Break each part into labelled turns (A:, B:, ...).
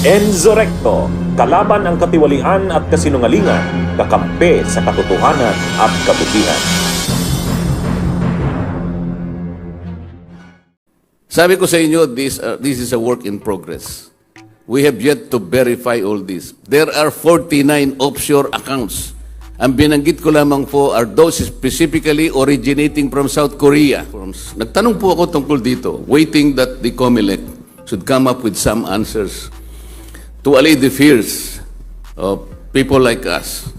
A: Enzorecto, kalaban ang katiwalian at kasinungalingan, kakampi sa katotohanan at kabutihan.
B: Sabi ko sa inyo, this is a work in progress. We have yet to verify all this. There are 49 offshore accounts. Ang binanggit ko lamang po are those specifically originating from South Korea. Nagtanong po ako tungkol dito, waiting that the Comelec should come up with some answers to allay the fears of people like us.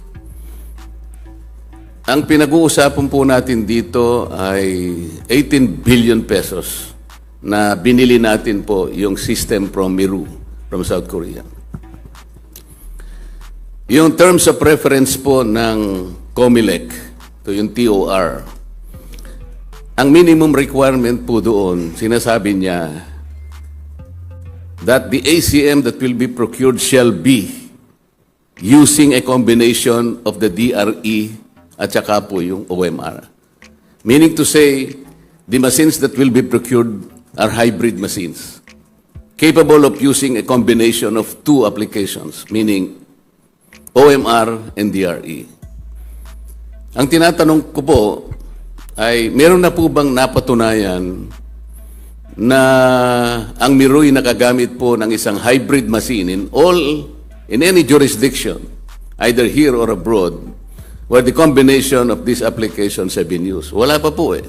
B: Ang pinag-uusapan po natin dito ay 18 billion pesos na binili natin po yung system from Miru, from South Korea. Yung terms of reference po ng Comelec, to yung TOR, ang minimum requirement po doon, sinasabi niya, that the ACM that will be procured shall be using a combination of the DRE at saka po yung OMR. Meaning to say, the machines that will be procured are hybrid machines, capable of using a combination of two applications, meaning OMR and DRE. Ang tinatanong ko po ay, meron na po bang napatunayan na ang Miru'y nakagamit po ng isang hybrid machine in any jurisdiction, either here or abroad, where the combination of these applications have been used? Wala pa po eh.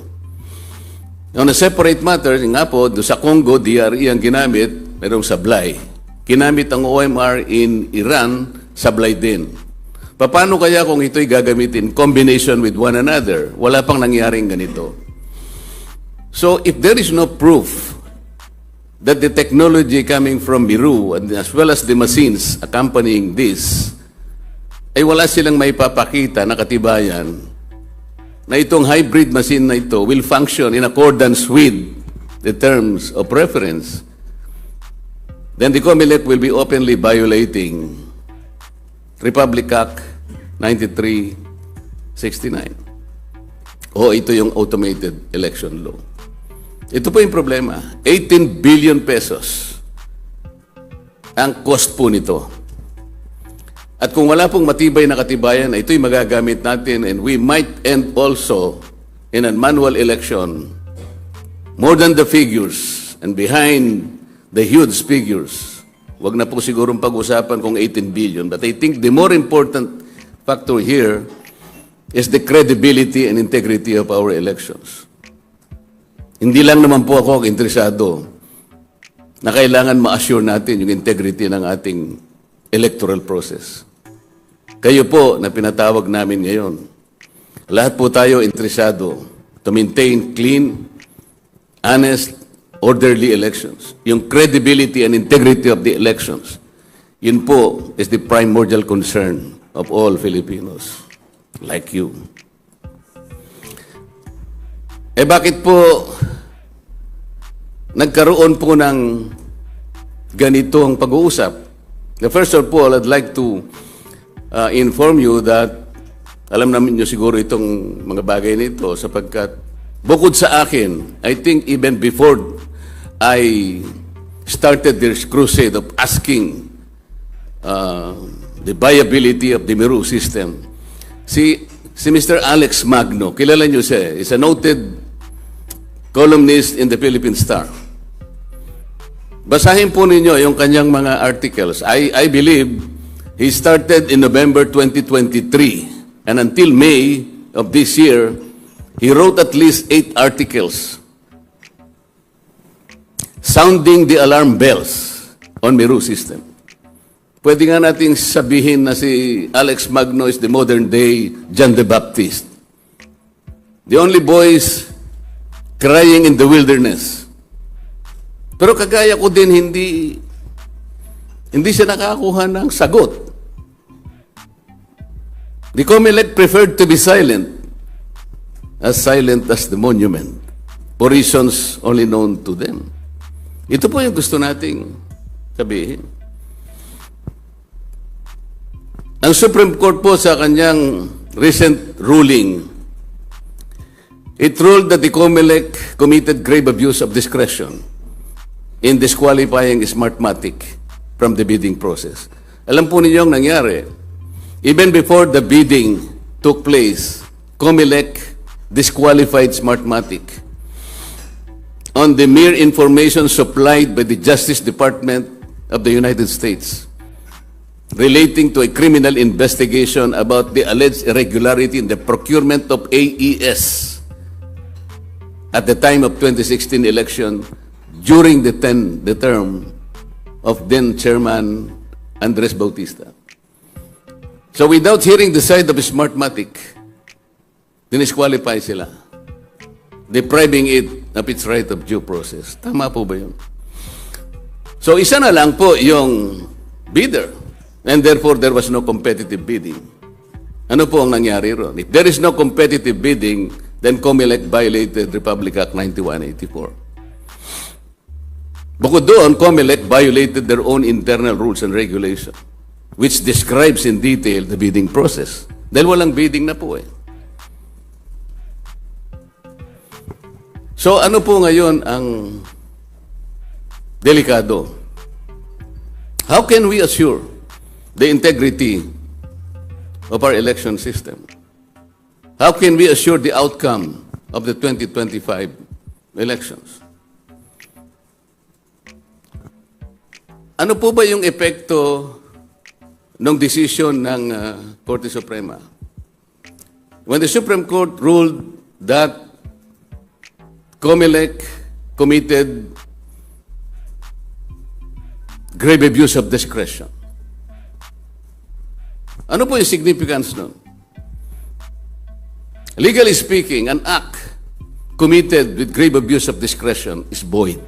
B: On a separate matter, nga po, sa Congo, DRE ang ginamit, merong sablay. Kinamit ang OMR in Iran, sablay din. Paano kaya kung ito'y gagamitin combination with one another? Wala pang nangyaring ganito. So, if there is no proof that the technology coming from Miru, and as well as the machines accompanying this, ay wala silang may papakita na katibayan na itong hybrid machine na ito will function in accordance with the terms of reference, then the Comelec will be openly violating Republic Act 9369. O ito yung automated election law. Ito po yung problema. 18 billion pesos ang cost po nito. At kung wala pong matibay na katibayan, ito'y magagamit natin and we might end also in a manual election more than the figures and behind the huge figures. Wag na po sigurong pag-usapan kung 18 billion. But I think the more important factor here is the credibility and integrity of our elections. Hindi lang naman po ako interesado na kailangan ma-assure natin yung integrity ng ating electoral process. Kayo po na pinatawag namin ngayon, lahat po tayo interesado to maintain clean, honest, orderly elections. Yung credibility and integrity of the elections, yun po is the primordial concern of all Filipinos like you. Bakit po nagkaroon po ng ganito ang pag-uusap? First of all, I'd like to inform you that alam namin nyo siguro itong mga bagay nito sapagkat bukod sa akin, I think even before I started this crusade of asking the viability of the Miru system, si Mr. Alex Magno, kilala nyo siya, is a noted columnist in the Philippine Star. Basahin po ninyo yung kanyang mga articles. I believe he started in November 2023 and until May of this year, he wrote at least 8 articles sounding the alarm bells on Miru system. Pwede nga nating sabihin na si Alex Magno is the modern day John the Baptist. The only voice crying in the wilderness. Pero kagaya ko din, hindi siya nakakuha ng sagot. The Comelec preferred to be silent as the monument, for reasons only known to them. Ito po yung gusto nating sabihin. Ang Supreme Court po sa kanyang recent ruling, it ruled that the Comelec committed grave abuse of discretion in disqualifying Smartmatic from the bidding process. Alam po ninyo ang nangyari. Even before the bidding took place, Comelec disqualified Smartmatic on the mere information supplied by the Justice Department of the United States relating to a criminal investigation about the alleged irregularity in the procurement of AES at the time of 2016 election during the term of then Chairman Andres Bautista. So without hearing the side of Smartmatic, dinisqualify sila, depriving it of its right of due process. Tama po ba yun? So isa na lang po yung bidder, and therefore there was no competitive bidding. Ano po ang nangyari ron? If there is no competitive bidding, then Comelec violated Republic Act 9184. Bukod doon, Comelec violated their own internal rules and regulation, which describes in detail the bidding process. Dahil walang bidding na po eh. So ano po ngayon ang delikado? How can we assure the integrity of our election system? How can we assure the outcome of the 2025 elections? Ano po ba yung epekto ng decision ng Korte Suprema? When the Supreme Court ruled that Comelec committed grave abuse of discretion, ano po yung significance nun? Legally speaking, an act committed with grave abuse of discretion is void.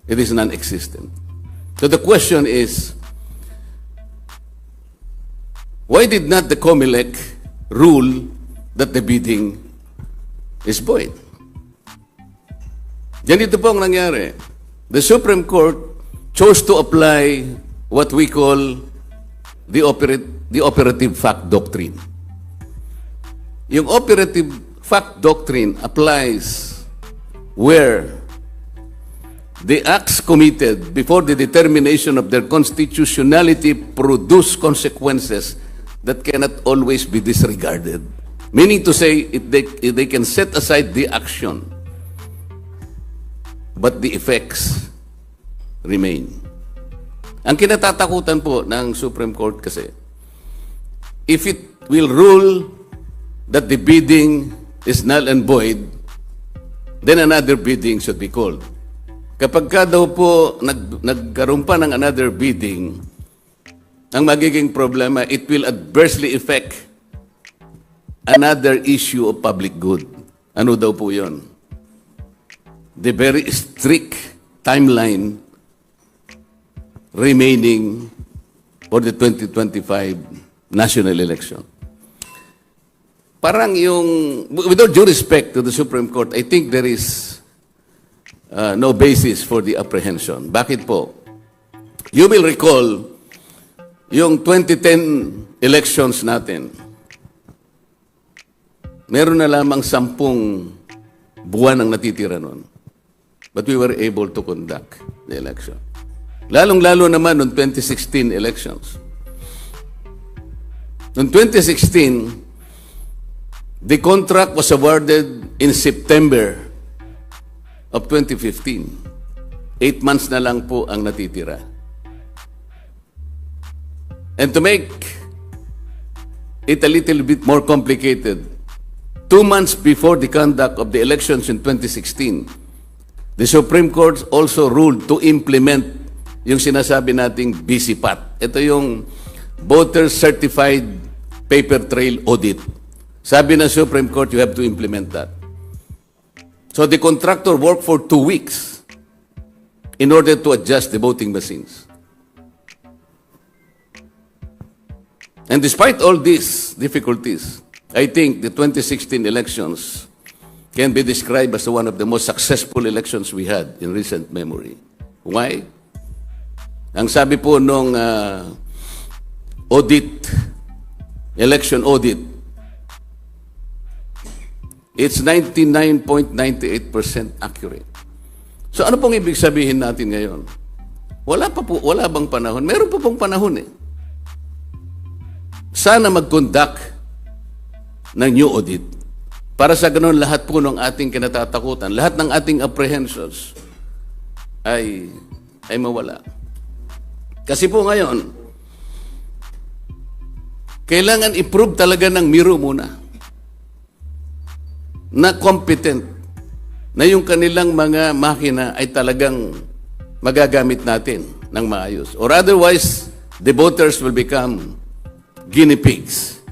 B: It is non-existent. So the question is, why did not the Comelec rule that the bidding is void? Ganito po ang nangyari. The Supreme Court chose to apply what we call the operative fact doctrine. Yung operative fact doctrine applies where the acts committed before the determination of their constitutionality produce consequences that cannot always be disregarded. Meaning to say, if they can set aside the action, but the effects remain. Ang kinatatakutan po ng Supreme Court kasi, if it will rule that the bidding is null and void, then another bidding should be called. Kapag ka daw po nagkaroon pa ng another bidding, ang magiging problema, it will adversely affect another issue of public good. Ano daw po yun? The very strict timeline remaining for the 2025 national election. Parang yung, with all due respect to the Supreme Court, I think there is no basis for the apprehension. Bakit po? You will recall yung 2010 elections natin. Meron na lamang 10 buwan ang natitira nun. But we were able to conduct the election. Lalong-lalo naman noong 2016 elections. Noong 2016, the contract was awarded in September of 2015. 8 months na lang po ang natitira. And to make it a little bit more complicated, 2 months before the conduct of the elections in 2016, the Supreme Court also ruled to implement yung sinasabi nating BCPAT. Ito yung Voter Certified Paper Trail Audit. Sabi ng Supreme Court, you have to implement that. So the contractor worked for 2 weeks in order to adjust the voting machines. And despite all these difficulties, I think the 2016 elections can be described as one of the most successful elections we had in recent memory. Why? Ang sabi po nung election audit, it's 99.98% accurate. So ano pong ibig sabihin natin ngayon? Wala bang panahon? Meron pa pong panahon eh. Sana mag-conduct ng new audit para sa ganun lahat po ng ating kinatatakutan, lahat ng ating apprehensions ay mawala. Kasi po ngayon, kailangan i-prove talaga ng Miru muna na competent, na yung kanilang mga makina ay talagang magagamit natin ng maayos. Or otherwise, the voters will become guinea pigs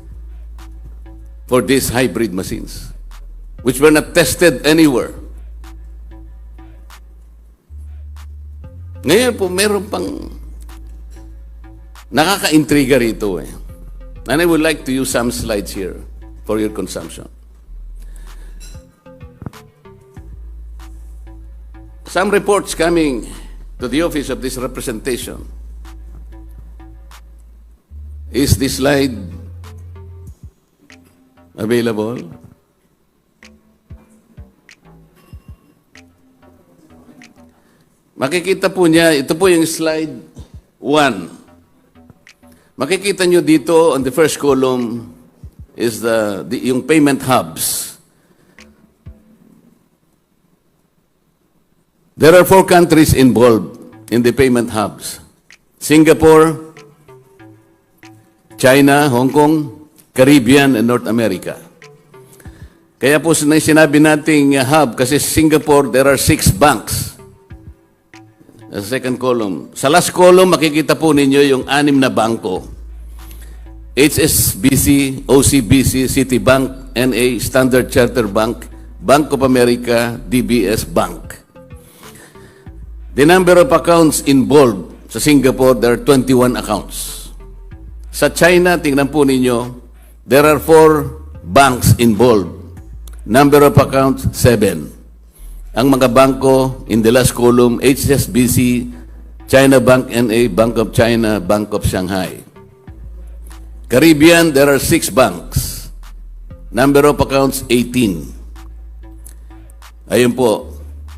B: for these hybrid machines, which were not tested anywhere. Ngayon po, meron pang nakaka-intriga rito eh. And I would like to use some slides here for your consumption. Some reports coming to the office of this representation. Is this slide available? Makikita po niya, ito po yung slide 1. Makikita nyo dito on the first column is yung payment hubs. There are 4 countries involved in the payment hubs. Singapore, China, Hong Kong, Caribbean, and North America. Kaya po sinabi nating hub, kasi Singapore, there are 6 banks. The second column. Sa last column, makikita po ninyo yung 6 na bangko. HSBC, OCBC, Citibank, NA, Standard Chartered Bank, Bank of America, DBS Bank. The number of accounts involved sa Singapore, there are 21 accounts. Sa China, tingnan po ninyo, there are 4 banks involved. Number of accounts, 7. Ang mga bangko in the last column, HSBC, China Bank NA, Bank of China, Bank of Shanghai. Caribbean, there are 6 banks. Number of accounts, 18. Ayun po,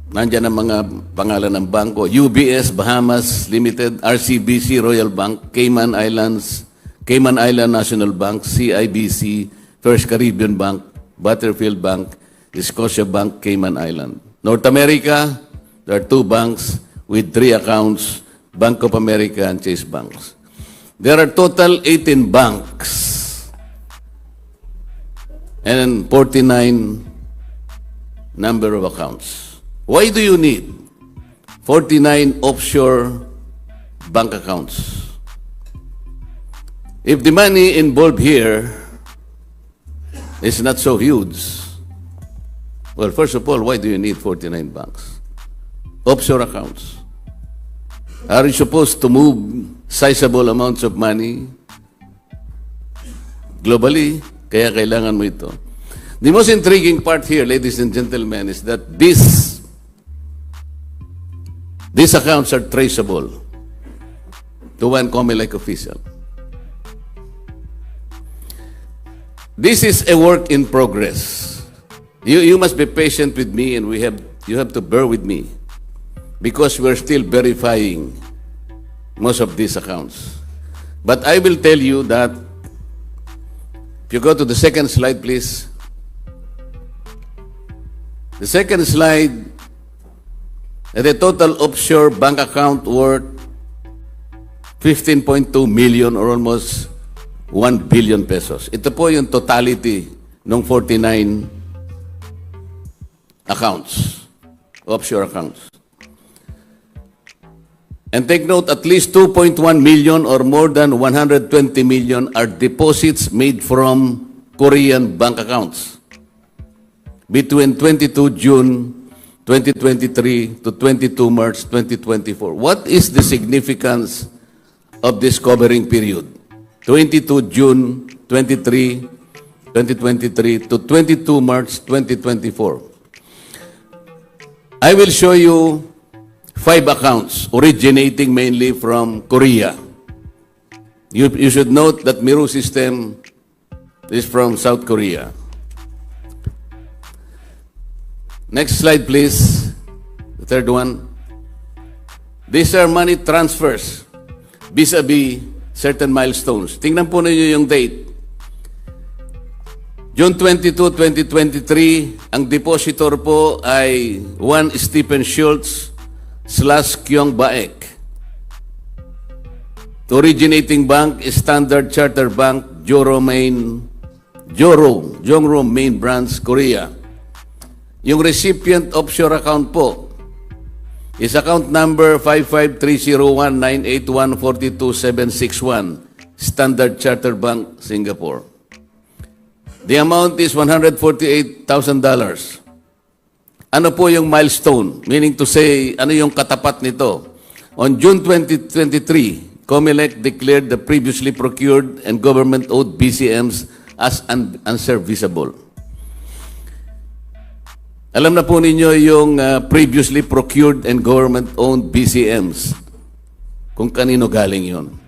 B: nandiyan ang mga pangalan ng bangko. UBS, Bahamas Limited, RCBC, Royal Bank, Cayman Island National Bank, CIBC, First Caribbean Bank, Butterfield Bank, Scotia Bank, Cayman Island. North America, there are 2 banks with 3 accounts, Bank of America and Chase Banks. There are total 18 banks and 49 number of accounts. Why do you need 49 offshore bank accounts? If the money involved here is not so huge, well, first of all, why do you need 49 banks? Offshore accounts. Are you supposed to move sizable amounts of money globally? Kaya kailangan mo ito. The most intriguing part here, ladies and gentlemen, is that these accounts are traceable to one Comelec official. This is a work in progress. You must be patient with me, and you have to bear with me, because we're still verifying most of these accounts. But I will tell you that, if you go to the second slide, please. The second slide, the total offshore bank account worth 15.2 million or almost 1 billion pesos. Ito po yung totality ng 49 accounts, offshore accounts. And take note, at least 2.1 million or more than 120 million are deposits made from Korean bank accounts between 22 June 2023 to 22 March 2024. What is the significance of this covering period? 22 June 2023 to 22 March 2024. I will show you 5 accounts originating mainly from Korea. You should note that Miru system is from South Korea. Next slide, please. The third one. These are money transfers vis-a-vis certain milestones. Tingnan po ninyo yung date. June 22, 2023, ang depositor po ay 1 Stephen Schultz / Kyong Baek. The originating bank is Standard Chartered Bank, Jongro Main Branch, Korea. Yung recipient offshore account po is account number 5530198142761, Standard Chartered Bank, Singapore. The amount is $148,000. Ano po yung milestone? Meaning to say, ano yung katapat nito? On June 2023, Comelec declared the previously procured and government-owned BCMs as unserviceable. Alam na po ninyo yung previously procured and government-owned BCMs. Kung kanino galing yun.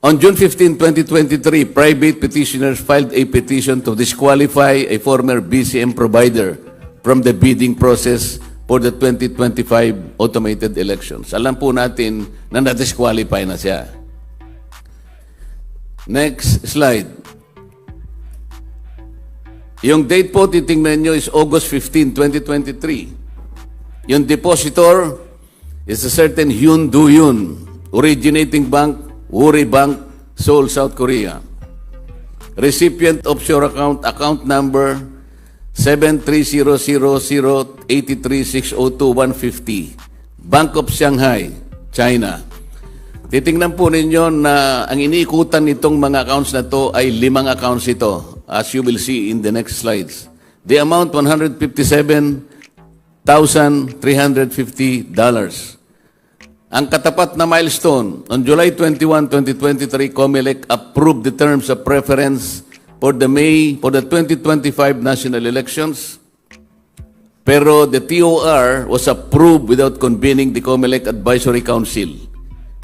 B: On June 15, 2023, private petitioners filed a petition to disqualify a former BCM provider from the bidding process for the 2025 automated elections. Alam po natin na na-disqualify na siya. Next slide. Yung date po, titingnan nyo, is August 15, 2023. Yung depositor is a certain Hyun Do-yun, originating bank, Woori Bank, Seoul, South Korea. Recipient offshore account number 7300083602150. Bank of Shanghai, China. Titingnan po ninyo na ang iniikutan nitong mga accounts na to ay 5 accounts ito, as you will see in the next slides. The amount, $157,350. Ang katapat na milestone, on July 21, 2023, Comelec approved the terms of preference for the 2025 national elections. Pero the TOR was approved without convening the Comelec Advisory Council.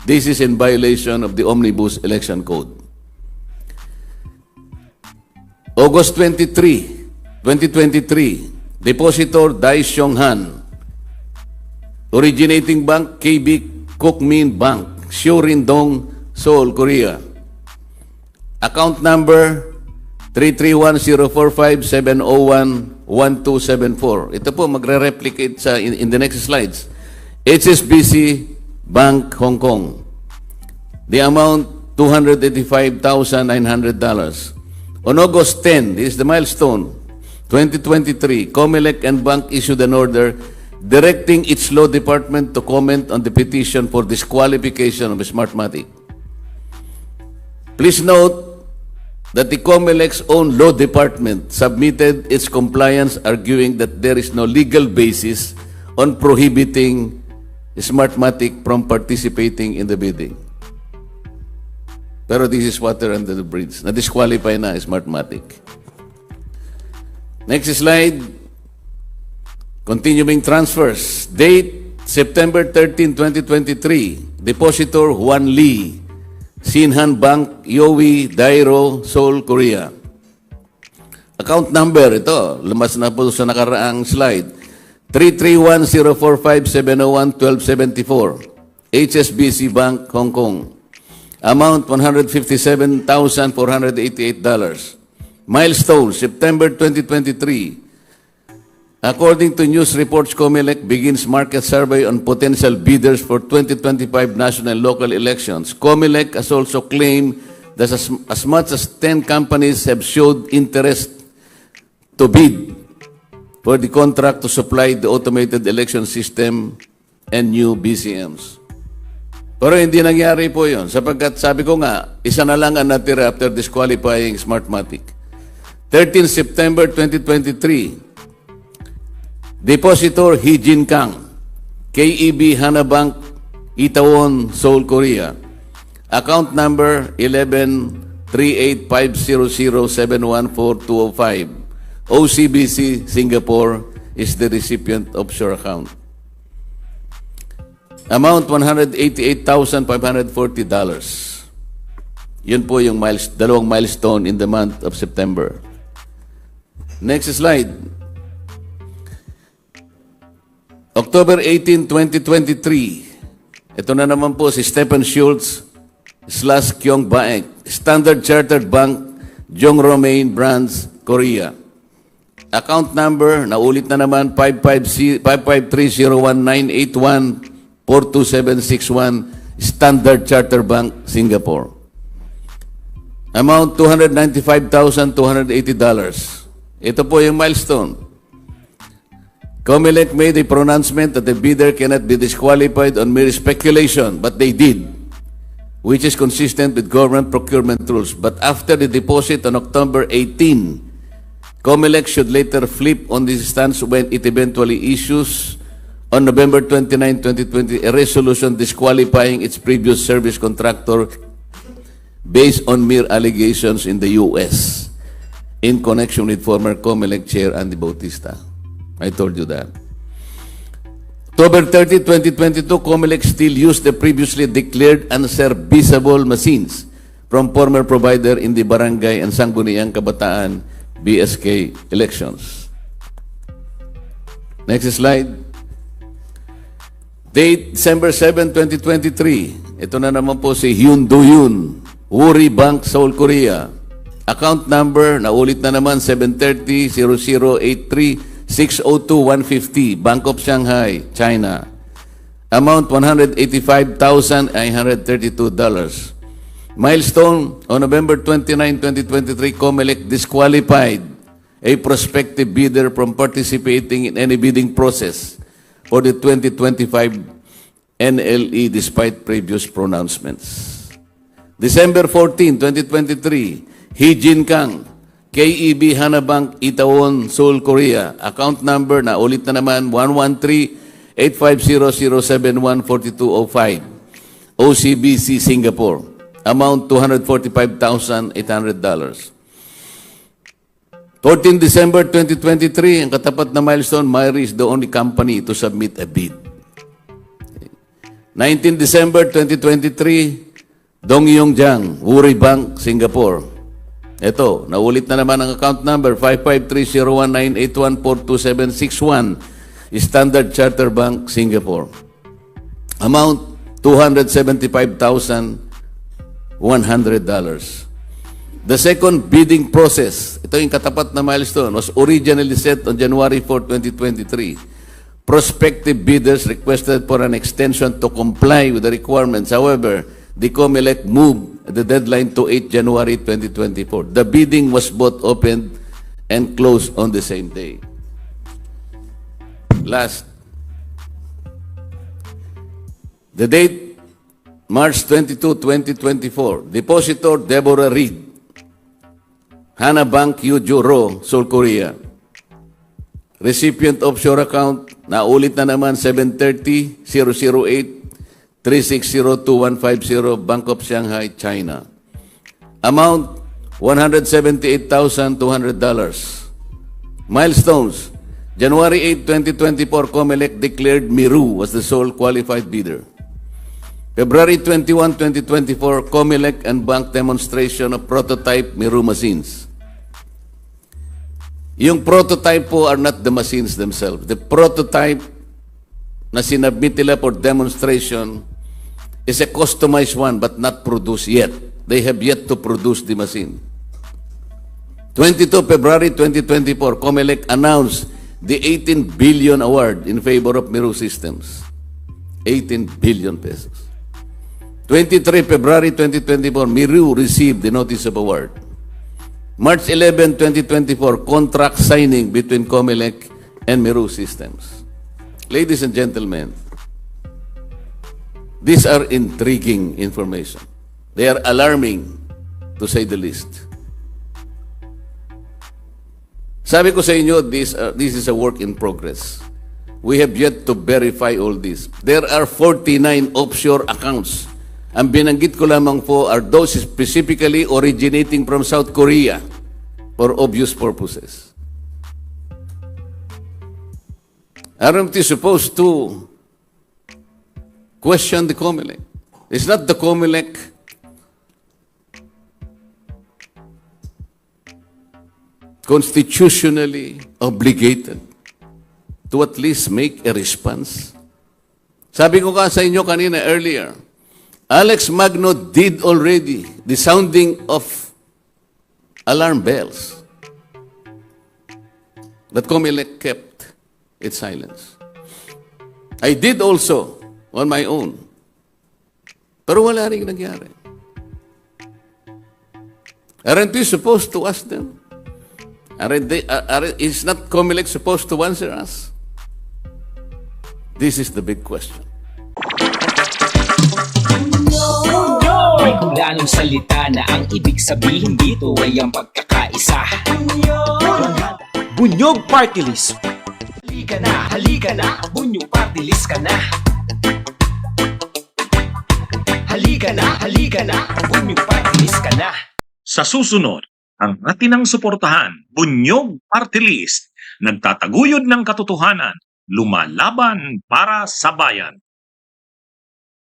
B: This is in violation of the Omnibus Election Code. August 23, 2023, Depositor Dai Xionghan, originating bank KB Kookmin Bank, Syorindong, Seoul, Korea. Account number 3310457011274. Ito po magre-replicate sa in the next slides. HSBC Bank, Hong Kong. The amount $285,900. On August 10, this is the milestone, 2023, Comelec and Bank issued an order directing its law department to comment on the petition for disqualification of Smartmatic. Please note that the Comelec's own law department submitted its compliance arguing that there is no legal basis on prohibiting Smartmatic from participating in the bidding. Pero this is water under the bridge. Na-disqualify na Smartmatic. Next slide. Continuing transfers. Date, September 13, 2023. Depositor, Juan Lee. Sinhan Bank, Yowie, Dairo, Seoul, Korea. Account number, ito, lumas na po sa nakaraang slide. 33105701274. HSBC Bank, Hong Kong. Amount, $157,488. Milestone, September 2023. According to news reports, Comelec begins market survey on potential bidders for 2025 national and local elections. Comelec has also claimed that as much as 10 companies have showed interest to bid for the contract to supply the automated election system and new BCMs. Pero hindi nangyari po yun, sapagkat sabi ko nga, isa na lang ang natira after disqualifying Smartmatic. 13 September 2023, Depositor Hee-Jin Kang, KEB Hana Bank, Itaewon, Seoul, Korea. Account number 11385007142005. OCBC, Singapore, is the recipient offshore account. Amount $188,540. Yun po yung dalawang milestone in the month of September. Next slide. October 18, 2023, ito na naman po si Stephen Schultz / Kyong Baek, Standard Chartered Bank, Jong Romaine Brands, Korea. Account number, naulit na naman, 5530198142761, Standard Chartered Bank, Singapore. Amount $295,280. Ito po yung milestone. Comelec made a pronouncement that the bidder cannot be disqualified on mere speculation, but they did, which is consistent with government procurement rules. But after the deposit on October 18, Comelec should later flip on this stance when it eventually issues on November 29, 2020, a resolution disqualifying its previous service contractor based on mere allegations in the U.S. in connection with former Comelec Chair Andy Bautista. I told you that. October 30, 2022, Comelec still used the previously declared unserviceable machines from former provider in the Barangay and Sangguniang Kabataan BSK elections. Next slide. Date, December 7, 2023. Ito na naman po si Hyun Do-yoon, Woori Bank, Seoul, Korea. Account number, naulit na naman, 730-0083-602-150, Bank of Shanghai, China. Amount, $185,932. Milestone, on November 29, 2023, Comelec disqualified a prospective bidder from participating in any bidding process for the 2025 NLE despite previous pronouncements. December 14, 2023, Hee Jin Kang, KEB Hana Bank, Itaewon, Seoul, Korea. Account number na ulit na naman 113-850-071-4205. OCBC, Singapore. Amount $245,800. 14 December 2023, ang katapat na milestone, Miru is the only company to submit a bid. 19 December 2023, Dong Yong Jiang, Woori Bank, Singapore. Ito, naulit na naman ang account number, 553-01-981-42761, Standard Chartered Bank, Singapore. Amount, $275,100. The second bidding process, ito yung katapat na milestone, was originally set on January 4, 2023. Prospective bidders requested for an extension to comply with the requirements. However, the Comelec moved the deadline to 8 January 2024. The bidding was both opened and closed on the same day. Last. The date, March 22, 2024. Depositor Deborah Reed, Hana Bank, Yujuro, Seoul, Korea. Recipient offshore account, naulit na naman 730-008-3602-150, Bank of Shanghai, China. Amount, $178,200. Milestones, January 8, 2024, Comelec declared Miru was the sole qualified bidder. February 21, 2024, Comelec and bank demonstration of prototype Miru machines. Yung prototype po are not the machines themselves. The prototype na sinabmit nila for demonstration is a customized one but not produced yet. They have yet to produce the machine. 22 February 2024, Comelec announced the 18 billion award in favor of Miru Systems. 18 billion pesos. 23 February 2024, Miru received the notice of award. March 11, 2024, contract signing between Comelec and Miru Systems. Ladies and gentlemen, these are intriguing information. They are alarming, to say the least. Sabi ko sa inyo, this is a work in progress. We have yet to verify all this. There are 49 offshore accounts. Ang binanggit ko lamang po are those specifically originating from South Korea for obvious purposes. Aren't we supposed to question the Comelec? It's not the Comelec constitutionally obligated to at least make a response? Sabi ko ka sa inyo kanina earlier, Alex Magno did already the sounding of alarm bells. But Comelec kept its silence. I did also on my own. Pero wala rin nangyari. Aren't we supposed to ask them? Is not Comelec supposed to answer us? This is the big question.
C: May kulanong salita na ang ibig sabihin dito ay ang pagkakaisa.
D: Bunyog Party List.
C: Halika na, Bunyog Party List ka na. Halika na, Bunyog Party List ka na.
E: Sa susunod, ang atinang suportahan, Bunyog Party List, nagtataguyod ng katotohanan, lumalaban para sa bayan.